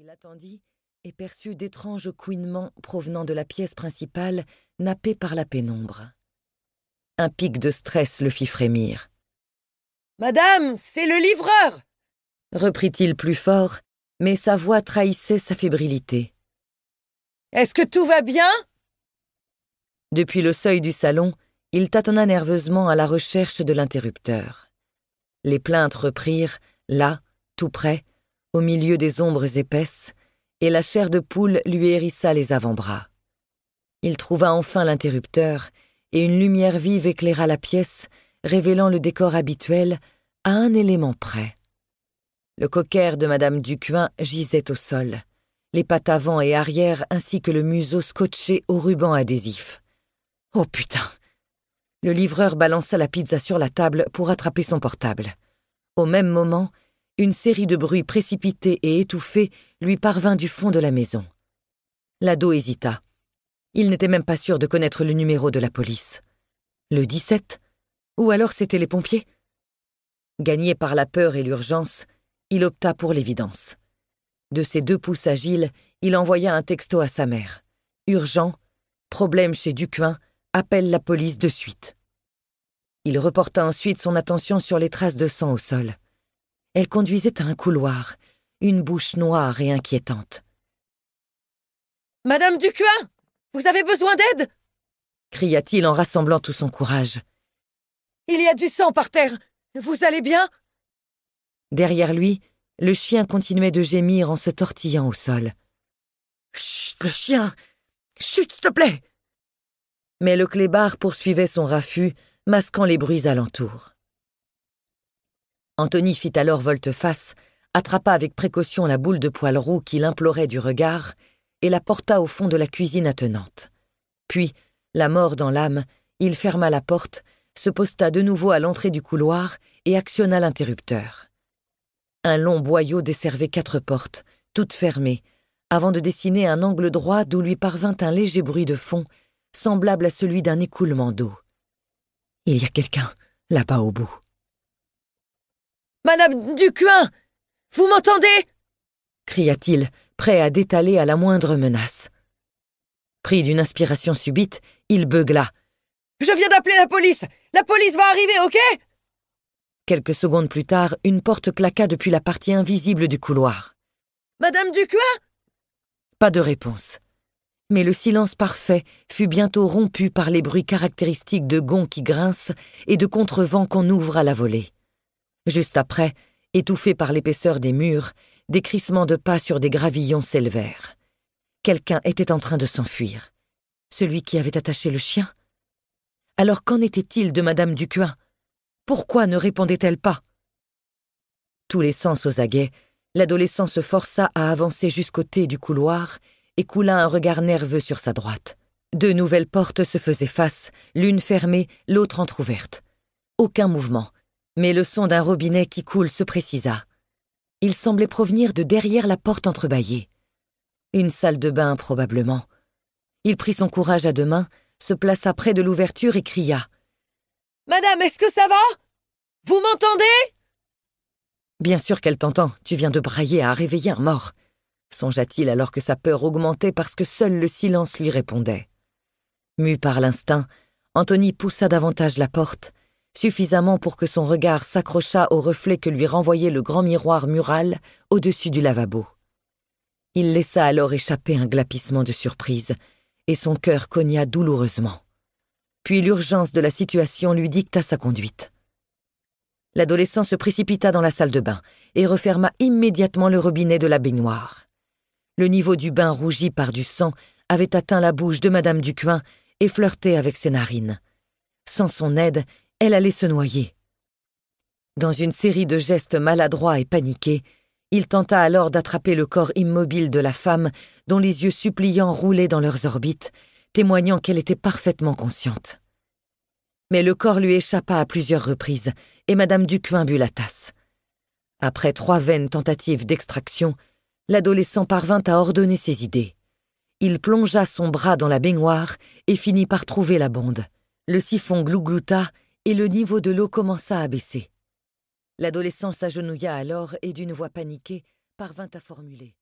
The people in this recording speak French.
Il attendit et perçut d'étranges couinements provenant de la pièce principale, nappée par la pénombre. Un pic de stress le fit frémir. « Madame, c'est le livreur !» reprit-il plus fort, mais sa voix trahissait sa fébrilité. « Est-ce que tout va bien ?» Depuis le seuil du salon, il tâtonna nerveusement à la recherche de l'interrupteur. Les plaintes reprirent, là, tout près, au milieu des ombres épaisses, et la chair de poule lui hérissa les avant-bras. Il trouva enfin l'interrupteur, et une lumière vive éclaira la pièce, révélant le décor habituel à un élément près. Le cocker de Madame Ducuin gisait au sol, les pattes avant et arrière ainsi que le museau scotché au ruban adhésif. Oh putain! Le livreur balança la pizza sur la table pour attraper son portable. Au même moment, une série de bruits précipités et étouffés lui parvint du fond de la maison. L'ado hésita. Il n'était même pas sûr de connaître le numéro de la police. Le 17? Ou alors c'étaient les pompiers? Gagné par la peur et l'urgence, il opta pour l'évidence. De ses 2 pouces agiles, il envoya un texto à sa mère. Urgent, problème chez Ducuin, appelle la police de suite. Il reporta ensuite son attention sur les traces de sang au sol. Elle conduisait à un couloir, une bouche noire et inquiétante. « Madame Ducuin, vous avez besoin d'aide ?» cria-t-il en rassemblant tout son courage. « Il y a du sang par terre. Vous allez bien ?» Derrière lui, le chien continuait de gémir en se tortillant au sol. « Chut, le chien! Chut, s'il te plaît !» Mais le clébard poursuivait son raffut, masquant les bruits alentours. Anthony fit alors volte-face, attrapa avec précaution la boule de poil roux qui l'implorait du regard et la porta au fond de la cuisine attenante. Puis, la mort dans l'âme, il ferma la porte, se posta de nouveau à l'entrée du couloir et actionna l'interrupteur. Un long boyau desservait 4 portes, toutes fermées, avant de dessiner un angle droit d'où lui parvint un léger bruit de fond, semblable à celui d'un écoulement d'eau. Il y a quelqu'un, là-bas au bout. « Madame Ducuin, vous m'entendez ?» cria-t-il, prêt à détaler à la moindre menace. Pris d'une inspiration subite, il beugla. « Je viens d'appeler la police! La police va arriver, ok ?» Quelques secondes plus tard, une porte claqua depuis la partie invisible du couloir. « Madame Ducuin ?» Pas de réponse. Mais le silence parfait fut bientôt rompu par les bruits caractéristiques de gonds qui grincent et de contrevents qu'on ouvre à la volée. Juste après, étouffés par l'épaisseur des murs, des crissements de pas sur des gravillons s'élevèrent. Quelqu'un était en train de s'enfuir. Celui qui avait attaché le chien? Alors qu'en était-il de Madame Ducuin? Pourquoi ne répondait-elle pas? Tous les sens aux aguets, l'adolescent se força à avancer jusqu'au thé du couloir et coula un regard nerveux sur sa droite. 2 nouvelles portes se faisaient face, l'une fermée, l'autre entr'ouverte. Aucun mouvement, mais le son d'un robinet qui coule se précisa. Il semblait provenir de derrière la porte entrebâillée. Une salle de bain, probablement. Il prit son courage à 2 mains, se plaça près de l'ouverture et cria. « Madame, est-ce que ça va? Vous m'entendez ?» « Bien sûr qu'elle t'entend, tu viens de brailler à réveiller un mort. » songea-t-il alors que sa peur augmentait parce que seul le silence lui répondait. Mu par l'instinct, Anthony poussa davantage la porte, suffisamment pour que son regard s'accrochât au reflet que lui renvoyait le grand miroir mural au-dessus du lavabo. Il laissa alors échapper un glapissement de surprise, et son cœur cogna douloureusement. Puis l'urgence de la situation lui dicta sa conduite. L'adolescent se précipita dans la salle de bain et referma immédiatement le robinet de la baignoire. Le niveau du bain rougi par du sang avait atteint la bouche de Madame Ducuin et flirtait avec ses narines. Sans son aide, elle allait se noyer. Dans une série de gestes maladroits et paniqués, il tenta alors d'attraper le corps immobile de la femme dont les yeux suppliants roulaient dans leurs orbites, témoignant qu'elle était parfaitement consciente. Mais le corps lui échappa à plusieurs reprises et Madame Ducuin but la tasse. Après 3 vaines tentatives d'extraction, l'adolescent parvint à ordonner ses idées. Il plongea son bras dans la baignoire et finit par trouver la bonde. Le siphon glouglouta et le niveau de l'eau commença à baisser. L'adolescent s'agenouilla alors et d'une voix paniquée parvint à formuler.